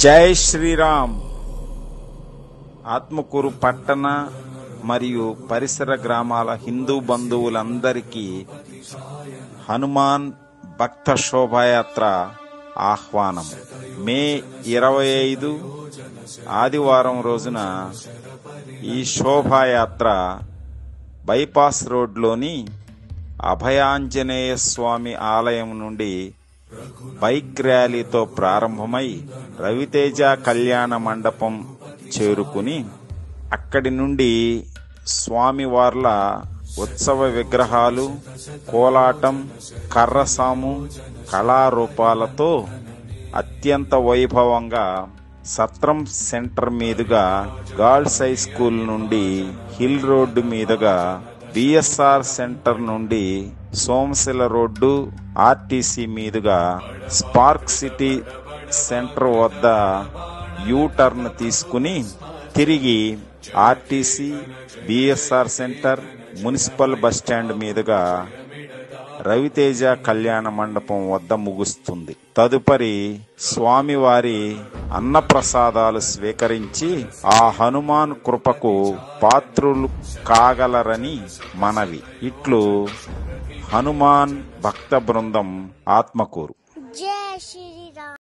జై శ్రీరామ్. ఆత్మకూరు పట్టణ మరియు పరిసర గ్రామాల హిందూ బంధువులందరికీ హనుమాన్ భక్త శోభాయాత్ర ఆహ్వానం. మే 25 ఆదివారం రోజున ఈ శోభాయాత్ర బైపాస్ రోడ్లోని అభయాంజనేయ స్వామి ఆలయం నుండి బైక్ ర్యాలీతో ప్రారంభమై రవితేజ కళ్యాణ మండపం చేరుకుని అక్కడి నుండి స్వామివార్ల ఉత్సవ విగ్రహాలు, కోలాటం, కర్రసాము కళారూపాలతో అత్యంత వైభవంగా సత్రం సెంటర్ మీదుగా గర్ల్స్ హై స్కూల్ నుండి హిల్ రోడ్డు మీదుగా బిఎస్ఆర్ సెంటర్ నుండి సోమశిల రోడ్డు ఆర్టీసీ మీదుగా స్పార్క్ సిటీ సెంటర్ వద్ద యూటర్న్ తీసుకుని తిరిగి RTC, BSR centre, municipal bus stand మీదుగా రవితేజ కళ్యాణ మండపం వద్ద ముగుస్తుంది. తదుపరి స్వామివారి అన్నప్రసాదాలు స్వీకరించి ఆ హనుమాన్ కృపకు పాత్రులు కాగలరని మనవి. ఇట్లు హనుమాన్ భక్త బృందం, ఆత్మకూరు. జై శ్రీరామ్.